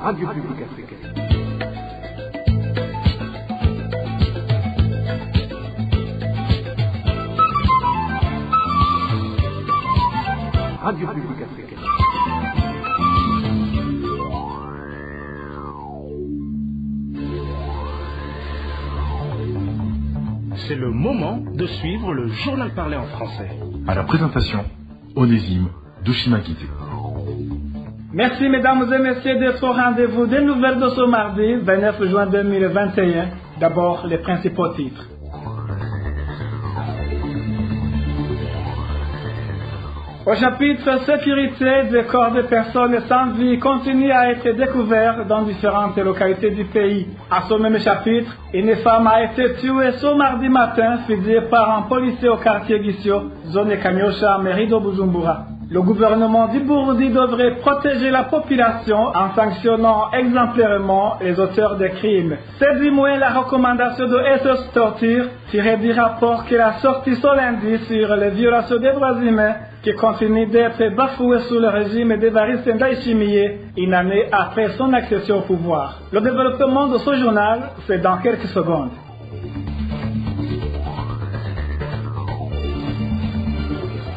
Radio Publique Africaine. Radio Publique Africaine. C'est le moment de suivre le journal parlé en français. À la présentation, Onésime Douchimakité. Merci mesdames et messieurs d'être au rendez-vous des nouvelles de ce mardi 29 juin 2021. D'abord, les principaux titres. Au chapitre sécurité, des corps de personnes sans vie continuent à être découverts dans différentes localités du pays. À ce même chapitre, une femme a été tuée ce mardi matin, fusillée par un policier au quartier Gissio, zone Kanyosha, mairie de Bujumbura. Le gouvernement du Burundi devrait protéger la population en sanctionnant exemplairement les auteurs des crimes. C'est du moins la recommandation de SOS Torture, tirée du rapport qu'il a sorti ce lundi sur les violations des droits humains qui continue d'être bafoué sous le régime d'Évariste Ndayishimiye une année après son accession au pouvoir. Le développement de ce journal, c'est dans quelques secondes.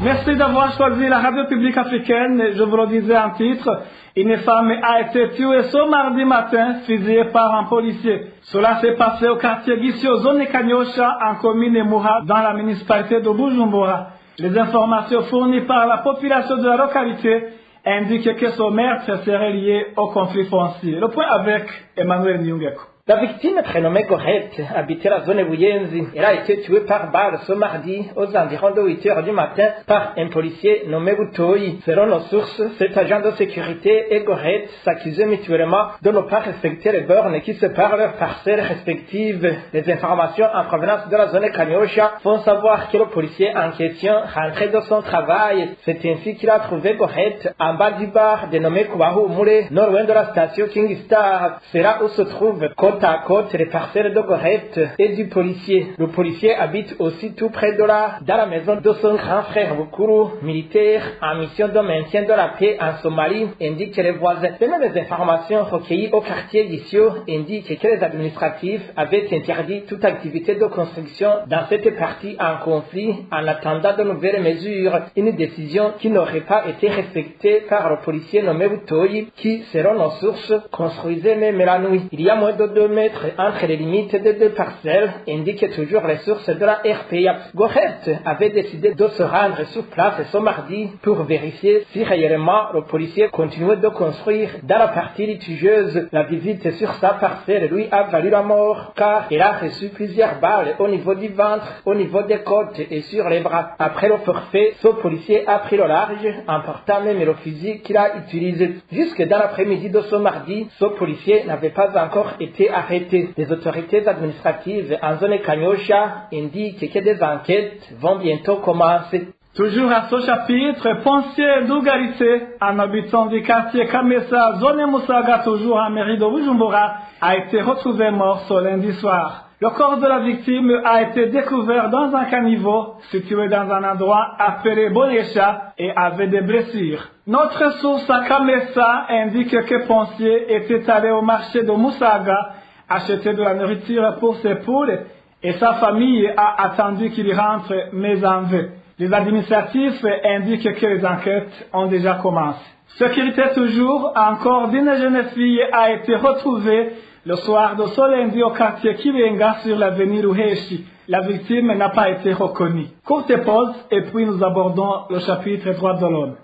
Merci d'avoir choisi la radio publique africaine. Je vous le disais en titre, une femme a été tuée ce mardi matin, fusillée par un policier. Cela s'est passé au quartier Gissio, zone Kanyosha, en commune Moura, dans la municipalité de Bujumbura. Les informations fournies par la population de la localité indiquent que ce meurtre serait lié au conflit foncier. Le point avec Emmanuel Nyungeko. La victime prénommée Gorette habitait la zone Buyenzi. Elle a été tuée par balle ce mardi aux environs de 8 heures du matin par un policier nommé Butoyi. Selon nos sources, cet agent de sécurité et Gorette s'accusaient mutuellement de ne pas respecter les bornes qui séparent leurs parcelles respectives. Les informations en provenance de la zone Kanyosha font savoir que le policier en question rentrait de son travail. C'est ainsi qu'il a trouvé Gorette en bas du bar dénommé Kubahu Mure, non loin de la station King Star. C'est là où se trouve côte à côte les parcelles de Gorette et du policier. Le policier habite aussi tout près de là, dans la maison de son grand frère Bukuru, militaire en mission de maintien de la paix en Somalie, indiquent les voisins. Les mêmes informations recueillies au quartier Gissio indiquent que les administratifs avaient interdit toute activité de construction dans cette partie en conflit en attendant de nouvelles mesures, une décision qui n'aurait pas été respectée par le policier nommé Butoyi, qui, selon nos sources, construisait même la nuit. Il y a moins de 2 mètres entre les limites des 2 parcelles, indiquent toujours les sources de la RPA. Gorette avait décidé de se rendre sur place ce mardi pour vérifier si réellement le policier continuait de construire dans la partie litigieuse. La visite sur sa parcelle lui a valu la mort, car il a reçu plusieurs balles au niveau du ventre, au niveau des côtes et sur les bras. Après le forfait, ce policier a pris le large, emportant même le fusil qu'il a utilisé. Jusque dans l'après-midi de ce mardi, ce policier n'avait pas encore été arrêté. Les autorités administratives en zone Kanyosha indiquent que des enquêtes vont bientôt commencer. Toujours à ce chapitre, Poncier Dougarité, un habitant du quartier Kamesa, zone Musaga, toujours en mairie de Bujumbura, a été retrouvé mort ce lundi soir. Le corps de la victime a été découvert dans un caniveau situé dans un endroit appelé Bonesha et avait des blessures. Notre source à Kamesa indique que Poncier était allé au marché de Musaga acheter de la nourriture pour ses poules et sa famille a attendu qu'il rentre mais en vain. Les administratifs indiquent que les enquêtes ont déjà commencé. Sécurité toujours, un corps d'une jeune fille a été retrouvé le soir de ce lundi au quartier Kibenga sur l'avenue Ruheshi. La victime n'a pas été reconnue. Courte pause et puis nous abordons le chapitre droits de l'homme.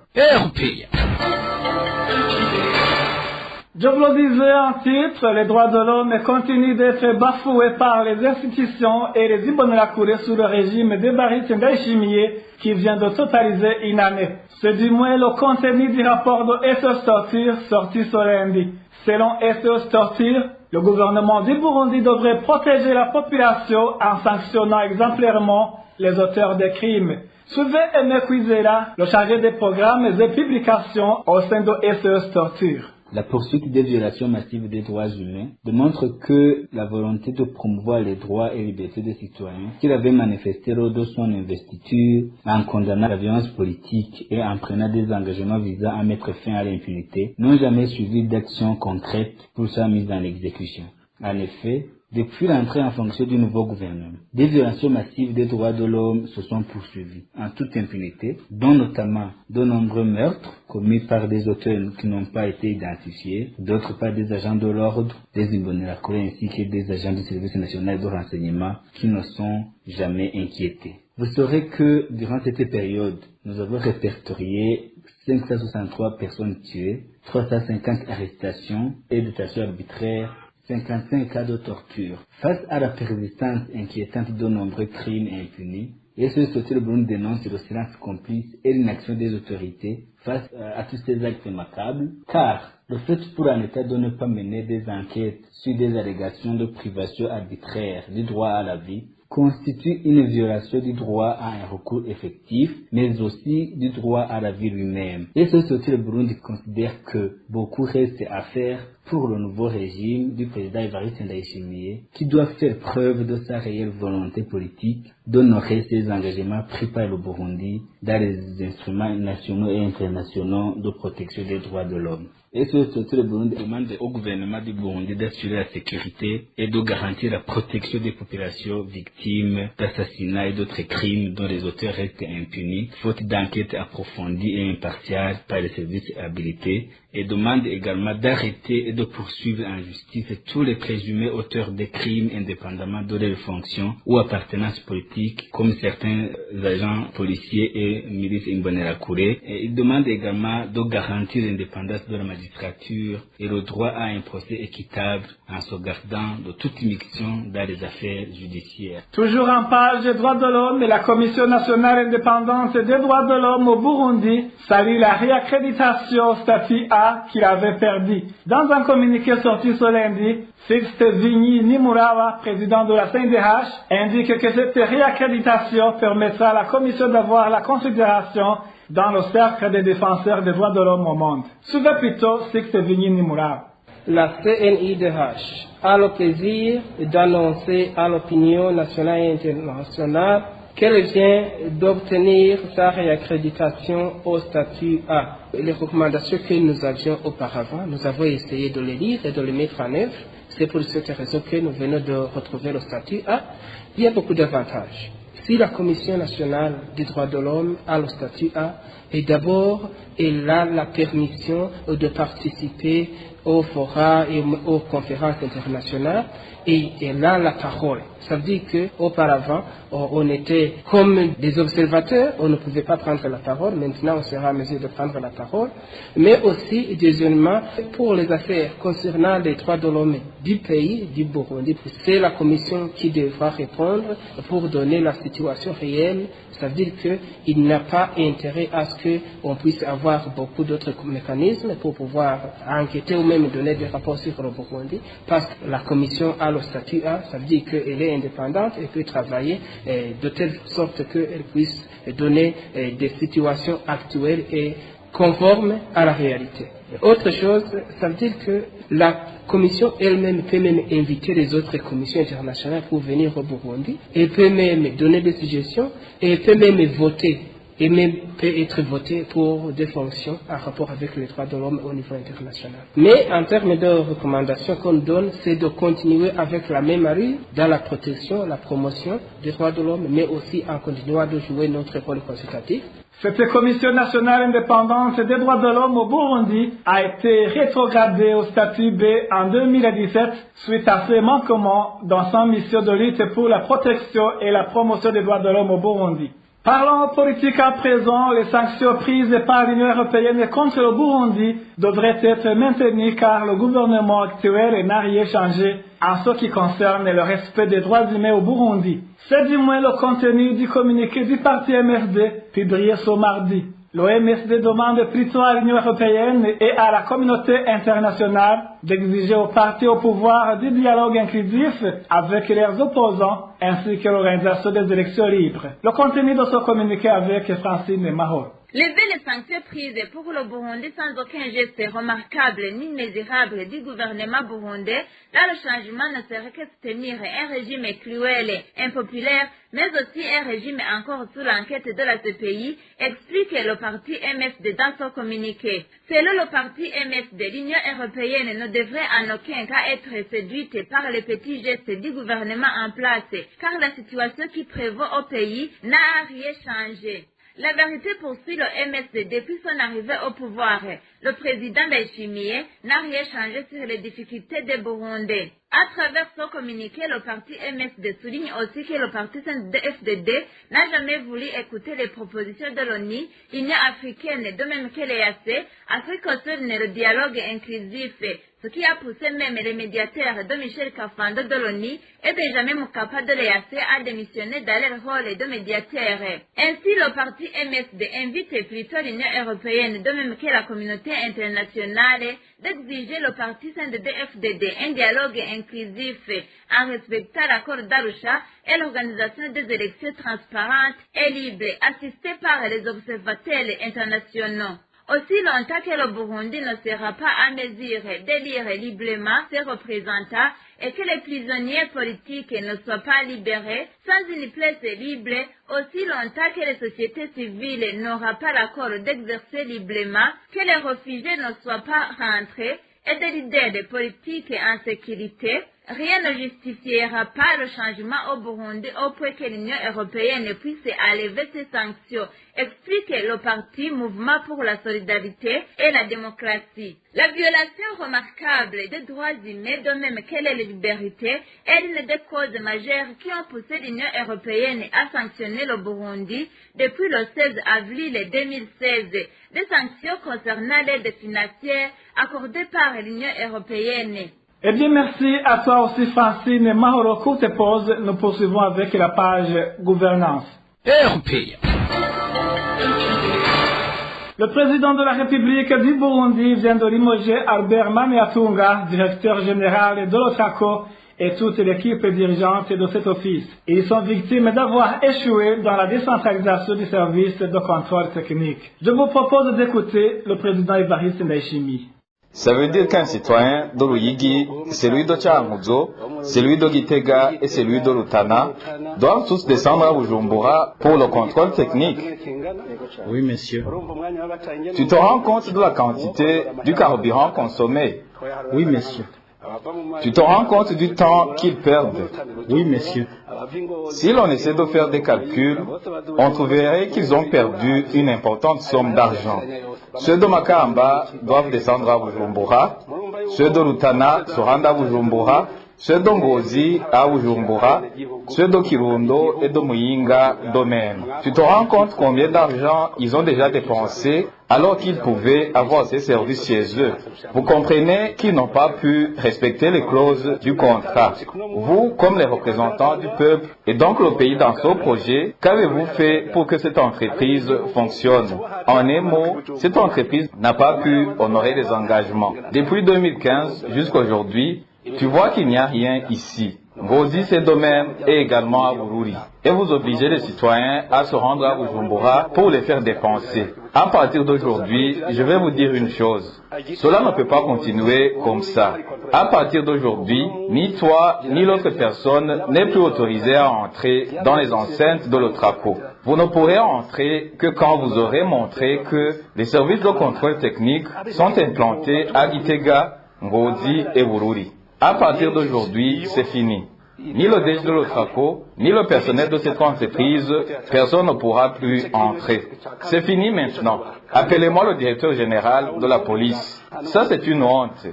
Je vous le disais en titre, les droits de l'homme continuent d'être bafoués par les institutions et les Imbonerakure sous le régime d'Évariste Ndayishimiye qui vient de totaliser une année. C'est du moins le contenu du rapport de SOS Torture sorti ce lundi. Selon SOS Torture, le gouvernement du Burundi devrait protéger la population en sanctionnant exemplairement les auteurs des crimes. Suivez Aimé Kwizera, le chargé des programmes et publications au sein de SOS Torture. la poursuite des violations massives des droits humains démontre que la volonté de promouvoir les droits et libertés des citoyens qu'il avait manifesté lors de son investiture en condamnant la violence politique et en prenant des engagements visant à mettre fin à l'impunité n'ont jamais suivi d'actions concrètes pour sa mise en exécution. En effet, depuis l'entrée en fonction du nouveau gouvernement, des violations massives des droits de l'homme se sont poursuivies en toute impunité, dont notamment de nombreux meurtres commis par des auteurs qui n'ont pas été identifiés, d'autres par des agents de l'ordre, des Imbonerakure ainsi que des agents du service national de renseignement qui ne sont jamais inquiétés. Vous saurez que durant cette période, nous avons répertorié 563 personnes tuées, 350 arrestations et détentions arbitraires, 55 cas de torture. Face à la persistance inquiétante de nombreux crimes impunis, SOS le Burundi dénonce le silence complice et l'inaction des autorités face à tous ces actes macabres, car le fait pour un État de ne pas mener des enquêtes sur des allégations de privation arbitraire du droit à la vie constitue une violation du droit à un recours effectif, mais aussi du droit à la vie lui-même. Et le Burundi considère que beaucoup reste à faire pour le nouveau régime du président Evariste Ndayishimiye, qui doit faire preuve de sa réelle volonté politique d'honorer ses engagements pris par le Burundi dans les instruments nationaux et internationaux de protection des droits de l'homme. Et le Burundi demande au gouvernement du Burundi d'assurer la sécurité et de garantir la protection des populations victimes d'assassinats et d'autres crimes dont les auteurs restent impunis, faute d'enquête approfondie et impartiale par les services habilités, et demande également d'arrêter et de poursuivre en justice tous les présumés auteurs des crimes indépendamment de leurs fonctions ou appartenance politique, comme certains agents policiers et milices Imbonerakure. Et il demande également de garantir l'indépendance de la magistrature et le droit à un procès équitable en se gardant de toute immixtion dans les affaires judiciaires. Toujours en page des droits de l'homme, la Commission nationale indépendante des droits de l'homme au Burundi salue la réaccréditation au statut A qu'il avait perdu. Dans un communiqué sorti ce lundi, Sixte Vigny Nimurawa, président de la CNDH, indique que cette réaccréditation permettra à la Commission d'avoir la considération dans le cercle des défenseurs des droits de l'homme au monde. Suivez plutôt Sixte Vigny Nimurawa. La CNIDH a le plaisir d'annoncer à l'opinion nationale et internationale qu'elle vient d'obtenir sa réaccréditation au statut A. Les recommandations que nous avions auparavant, nous avons essayé de les lire et de les mettre en œuvre. C'est pour cette raison que nous venons de retrouver le statut A. Il y a beaucoup d'avantages. Si la Commission nationale des droits de l'homme a le statut A, et d'abord, elle a la permission de participer aux forats et aux conférences internationales, et elle a la parole. Ça veut dire qu'auparavant, on était comme des observateurs, on ne pouvait pas prendre la parole. Maintenant, on sera en mesure de prendre la parole. Mais aussi, deuxièmement, pour les affaires concernant les droits de l'homme du pays, du Burundi, c'est la Commission qui devra répondre pour donner la situation réelle. Ça veut dire qu'il n'a pas intérêt à ce qu'on puisse avoir beaucoup d'autres mécanismes pour pouvoir enquêter ou même donner des rapports sur le Burundi, parce que la Commission a le statut A, ça veut dire qu'elle est indépendante et peut travailler de telle sorte qu'elle puisse donner des situations actuelles et conformes à la réalité. Autre chose, ça veut dire que la Commission elle-même peut même inviter les autres commissions internationales pour venir au Burundi, et peut même donner des suggestions, et peut même voter, et même peut être voté pour des fonctions en rapport avec les droits de l'homme au niveau international. Mais en termes de recommandations qu'on donne, c'est de continuer avec la même allure dans la protection, la promotion des droits de l'homme, mais aussi en continuant de jouer notre rôle consultatif. Cette commission nationale indépendante des droits de l'homme au Burundi a été rétrogradée au statut B en 2017 suite à ses manquements dans sa mission de lutte pour la protection et la promotion des droits de l'homme au Burundi. Parlons politique à présent, les sanctions prises par l'Union européenne contre le Burundi devraient être maintenues car le gouvernement actuel n'a rien changé en ce qui concerne le respect des droits humains au Burundi. C'est du moins le contenu du communiqué du parti MSD publié ce mardi. Le MSD demande plutôt à l'Union européenne et à la communauté internationale d'exiger aux partis au pouvoir du dialogue inclusif avec leurs opposants ainsi que l'organisation des élections libres. Le contenu de ce communiqué avec Francine Mahor. Lever les sanctions prises pour le Burundi sans aucun geste remarquable ni désirable du gouvernement burundais, là le changement ne serait que soutenir un régime cruel et impopulaire, mais aussi un régime encore sous l'enquête de la CPI, explique le parti MSD dans son communiqué. Selon le parti MSD, l'Union européenne ne devrait en aucun cas être séduite par les petits gestes du gouvernement en place, car la situation qui prévaut au pays n'a rien changé. La vérité poursuit le MSD depuis son arrivée au pouvoir. Le président Ndayishimiye n'a rien changé sur les difficultés des Burundais. À travers son communiqué, le parti MSD souligne aussi que le parti FDD n'a jamais voulu écouter les propositions de l'ONU, l'Union africaine, de même que l'EAC, afin qu'on tourne le dialogue inclusif, ce qui a poussé même les médiateurs de Michel Kafando de l'ONU et Benjamin Mkapa de l'EAC à démissionner dans leur rôle de médiateur. Ainsi, le parti MSD invite plutôt l'Union européenne, de même que la communauté internationale, d'exiger le parti CNDD-FDD un dialogue inclusif en respectant l'accord d'Arusha et l'organisation des élections transparentes et libres, assistées par les observateurs internationaux. Aussi longtemps que le Burundi ne sera pas à mesure d'élire librement ses représentants et que les prisonniers politiques ne soient pas libérés sans une place libre, aussi longtemps que les sociétés civiles n'auront pas l'accord d'exercer librement, que les réfugiés ne soient pas rentrés et des leaders politiques en sécurité, rien ne justifiera pas le changement au Burundi au point que l'Union européenne puisse enlever ses sanctions, explique le parti Mouvement pour la solidarité et la démocratie. La violation remarquable des droits humains, de même que les libertés, est l'une des causes majeures qui ont poussé l'Union européenne à sanctionner le Burundi depuis le 16 avril 2016, des sanctions concernant l'aide financière accordée par l'Union européenne. Eh bien, merci à toi aussi, Francine. Mahoro, courte pause. Nous poursuivons avec la page gouvernance. RPA. Le président de la République du Burundi vient de limoger Albert Maniatunga, directeur général de l'OTRACO, et toute l'équipe dirigeante de cet office. Ils sont victimes d'avoir échoué dans la décentralisation du service de contrôle technique. Je vous propose d'écouter le président Evariste Ndayishimiye. Ça veut dire qu'un citoyen de Ruyigi, celui de Tcharanguzo, celui de Gitega et celui de Rutana doivent tous descendre à Bujumbura pour le contrôle technique. Oui, monsieur. Tu te rends compte de la quantité du carburant consommé? Oui, monsieur. Tu te rends compte du temps qu'ils perdent? Oui, monsieur. Si l'on essaie de faire des calculs, on trouverait qu'ils ont perdu une importante somme d'argent. Ceux de Makamba doivent descendre à Bujumbura, ceux de Rutana se rendent à Bujumbura, ceux de Ngozi à Bujumbura, ceux de Kirundo et de Muyinga de même. Tu te rends compte combien d'argent ils ont déjà dépensé alors qu'ils pouvaient avoir ces services chez eux. Vous comprenez qu'ils n'ont pas pu respecter les clauses du contrat. Vous, comme les représentants du peuple et donc le pays dans ce projet, qu'avez-vous fait pour que cette entreprise fonctionne? En un mot, cette entreprise n'a pas pu honorer les engagements. Depuis 2015 jusqu'à aujourd'hui, tu vois qu'il n'y a rien ici. Ngozi, c'est de même, et également à Bururi. Et vous obligez les citoyens à se rendre à Bujumbura pour les faire dépenser. À partir d'aujourd'hui, je vais vous dire une chose. Cela ne peut pas continuer comme ça. À partir d'aujourd'hui, ni toi, ni l'autre personne n'est plus autorisé à entrer dans les enceintes de l'OTRACO. Vous ne pourrez entrer que quand vous aurez montré que les services de contrôle technique sont implantés à Gitega, Ngozi et Bururi. À partir d'aujourd'hui, c'est fini. Ni le DG de l'OTRACO, ni le personnel de cette entreprise, personne ne pourra plus entrer. C'est fini maintenant. Appelez-moi le directeur général de la police. Ça, c'est une honte.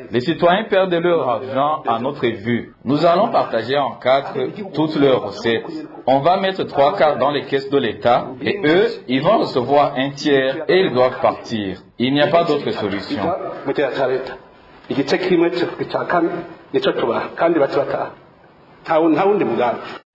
Les citoyens perdent leur argent à notre vue. Nous allons partager en 4 toutes leurs recettes. On va mettre 3/4 dans les caisses de l'État et eux, ils vont recevoir 1/3 et ils doivent partir. Il n'y a pas d'autre solution.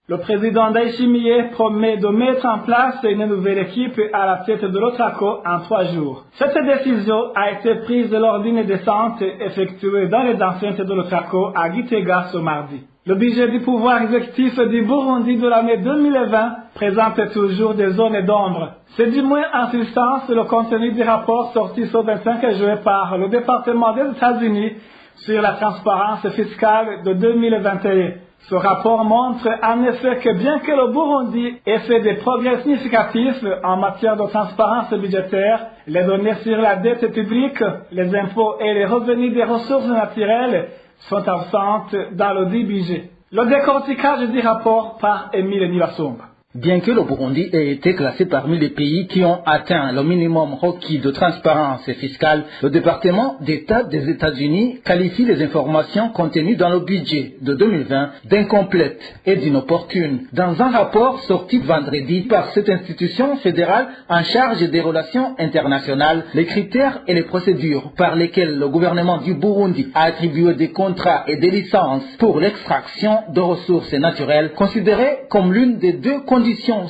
Le président Ndayishimiye promet de mettre en place une nouvelle équipe à la tête de l'OTRACO en 3 jours. Cette décision a été prise lors d'une descente effectuée dans les enceintes de l'OTRACO à Gitega ce mardi. Le budget du pouvoir exécutif du Burundi de l'année 2020 présente toujours des zones d'ombre. C'est du moins en substance le contenu du rapport sorti ce 25 juillet par le département des États-Unis sur la transparence fiscale de 2021. Ce rapport montre en effet que bien que le Burundi ait fait des progrès significatifs en matière de transparence budgétaire, les données sur la dette publique, les impôts et les revenus des ressources naturelles sont absentes dans le dit budget. Le décortiquage du rapport par Émile Nivasumba. Bien que le Burundi ait été classé parmi les pays qui ont atteint le minimum requis de transparence fiscale, le département d'État des États-Unis qualifie les informations contenues dans le budget de 2020 d'incomplètes et d'inopportunes. Dans un rapport sorti vendredi par cette institution fédérale en charge des relations internationales, les critères et les procédures par lesquels le gouvernement du Burundi a attribué des contrats et des licences pour l'extraction de ressources naturelles, considérées comme l'une des deux conditions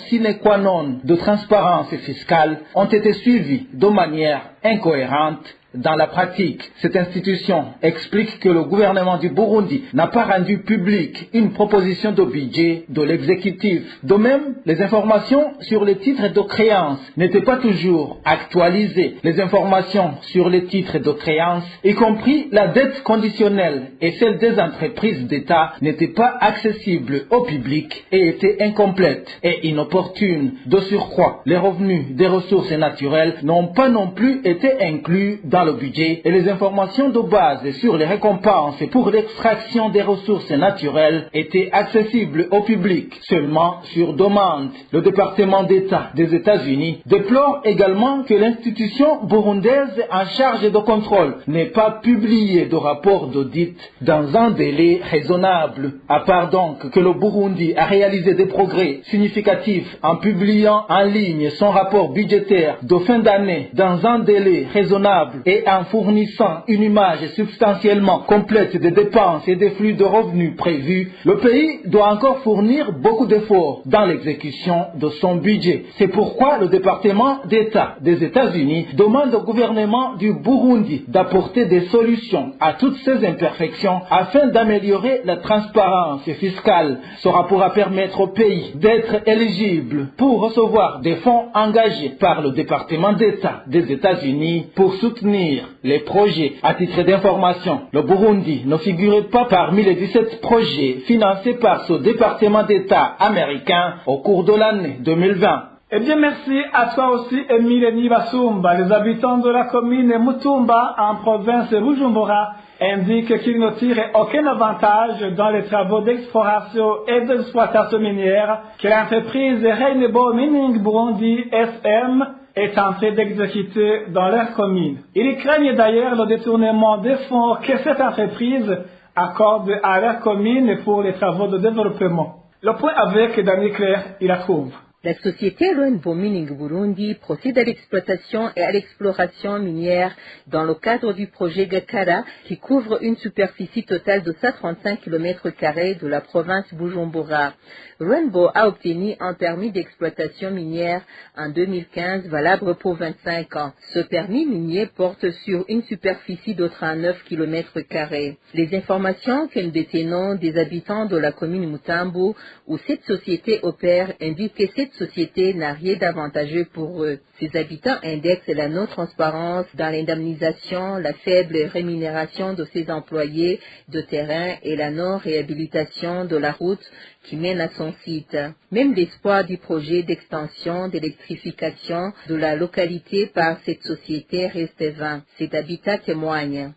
sine qua non de transparence fiscale, ont été suivies de manière incohérente. Dans la pratique, cette institution explique que le gouvernement du Burundi n'a pas rendu publique une proposition de budget de l'exécutif. De même, les informations sur les titres de créance n'étaient pas toujours actualisées. Les informations sur les titres de créance, y compris la dette conditionnelle et celle des entreprises d'État, n'étaient pas accessibles au public et étaient incomplètes et inopportunes. De surcroît, les revenus des ressources naturelles n'ont pas non plus été inclus dans le budget et les informations de base sur les récompenses pour l'extraction des ressources naturelles étaient accessibles au public seulement sur demande. Le département d'État des États-Unis déplore également que l'institution burundaise en charge de contrôle n'ait pas publié de rapport d'audit dans un délai raisonnable. À part donc que le Burundi a réalisé des progrès significatifs en publiant en ligne son rapport budgétaire de fin d'année dans un délai raisonnable et en fournissant une image substantiellement complète des dépenses et des flux de revenus prévus, le pays doit encore fournir beaucoup d'efforts dans l'exécution de son budget. C'est pourquoi le département d'État des États-Unis demande au gouvernement du Burundi d'apporter des solutions à toutes ces imperfections afin d'améliorer la transparence fiscale. Cela pourra permettre au pays d'être éligible pour recevoir des fonds engagés par le département d'État des États-Unis pour soutenir les projets. À titre d'information, le Burundi ne figurait pas parmi les 17 projets financés par ce département d'État américain au cours de l'année 2020. Eh bien, merci à toi aussi, Émile Nivasumba. Les habitants de la commune Mutumba, en province de Bujumbura, indiquent qu'ils ne tirent aucun avantage dans les travaux d'exploration et d'exploitation minière que l'entreprise Rainbow Mining Burundi SM est en train d'exécuter dans leur commune. Ils craignent d'ailleurs le détournement des fonds que cette entreprise accorde à leur commune pour les travaux de développement. Le point avec Daniel Claire, il la trouve. La société Rainbow Mining Burundi procède à l'exploitation et à l'exploration minière dans le cadre du projet Gakara qui couvre une superficie totale de 135 km² de la province Bujumbura. Rainbow a obtenu un permis d'exploitation minière en 2015 valable pour 25 ans. Ce permis minier porte sur une superficie de 39 km². Les informations que nous détenons des habitants de la commune Mutambu où cette société opère indiquent que cette société n'a rien d'avantageux pour eux. Ces habitants indexent la non-transparence dans l'indemnisation, la faible rémunération de ses employés de terrain et la non-réhabilitation de la route qui mène à son site. Même l'espoir du projet d'extension d'électrification de la localité par cette société reste vain. Cet habitat témoigne.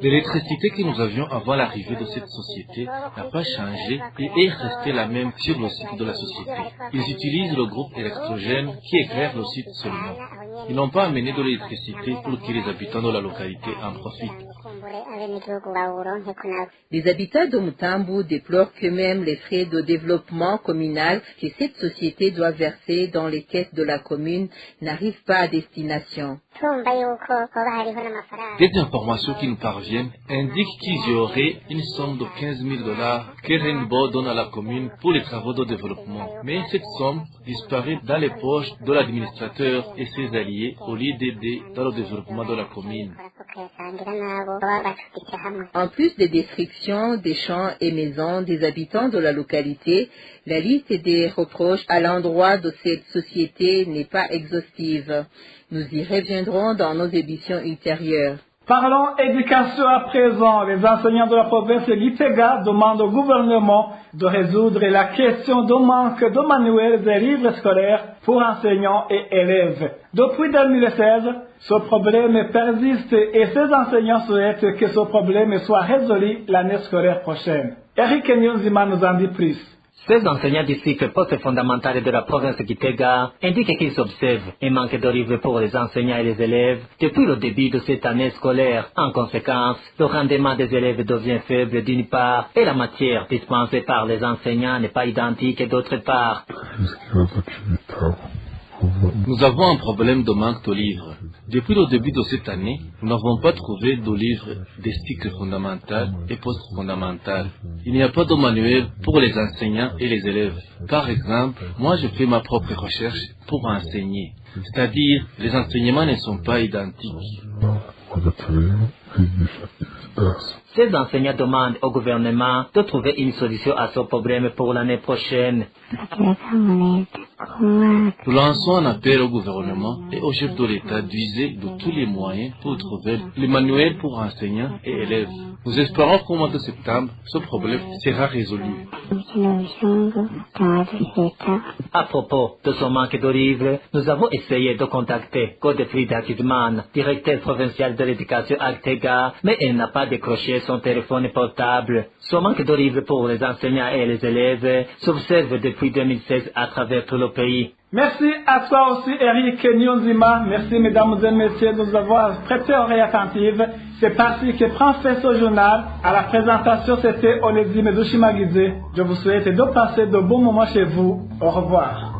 L'électricité que nous avions avant l'arrivée de cette société n'a pas changé et est restée la même sur le site de la société. Ils utilisent le groupe électrogène qui éclaire le site seulement. Ils n'ont pas amené de l'électricité pour que les habitants de la localité en profitent. Les habitants de Mutambu déplorent que même les frais de développement communal que cette société doit verser dans les caisses de la commune n'arrivent pas à destination. Des informations qui nous parviennent indiquent qu'il y aurait une somme de 15 000 $ que Rainbow donne à la commune pour les travaux de développement. Mais cette somme disparaît dans les poches de l'administrateur et ses alliés au lieu d'aider dans le développement de la commune. En plus des destructions des champs et maisons des habitants de la localité, la liste des reproches à l'endroit de cette société n'est pas exhaustive. Nous y reviendrons dans nos éditions ultérieures. Parlons éducation à présent. Les enseignants de la province de Gitega demandent au gouvernement de résoudre la question du manque de manuels et livres scolaires pour enseignants et élèves. Depuis 2016, ce problème persiste et ces enseignants souhaitent que ce problème soit résolu l'année scolaire prochaine. Eric Nyonzima nous en dit plus. Ces enseignants du cycle post-fondamental de la province de Gitega indiquent qu'ils observent un manque de livres pour les enseignants et les élèves depuis le début de cette année scolaire. En conséquence, le rendement des élèves devient faible d'une part et la matière dispensée par les enseignants n'est pas identique d'autre part. Nous avons un problème de manque de livres. Depuis le début de cette année, nous n'avons pas trouvé de livres des cycles fondamental et post-fondamental. Il n'y a pas de manuel pour les enseignants et les élèves. Par exemple, moi je fais ma propre recherche pour enseigner. C'est-à-dire, les enseignements ne sont pas identiques. Ces enseignants demandent au gouvernement de trouver une solution à ce problème pour l'année prochaine. Nous lançons un appel au gouvernement et au chef de l'État d'user de tous les moyens pour trouver les manuels pour enseignants et élèves. Nous espérons qu'au mois de septembre, ce problème sera résolu. À propos de ce manque de livres, nous avons essayé de contacter Godefried Akidman, directeur provincial de l'éducation à Gitega, mais elle n'a pas décroché son téléphone portable. Ce manque de livres pour les enseignants et les élèves s'observe depuis 2016 à travers tout le pays. Merci à toi aussi, Eric Nyonzima. Merci, mesdames et messieurs, de nous avoir prêté oreille attentive. C'est parti que prend fait ce journal. À la présentation, c'était Onésime Dushimagidze. Je vous souhaite de passer de bons moments chez vous. Au revoir.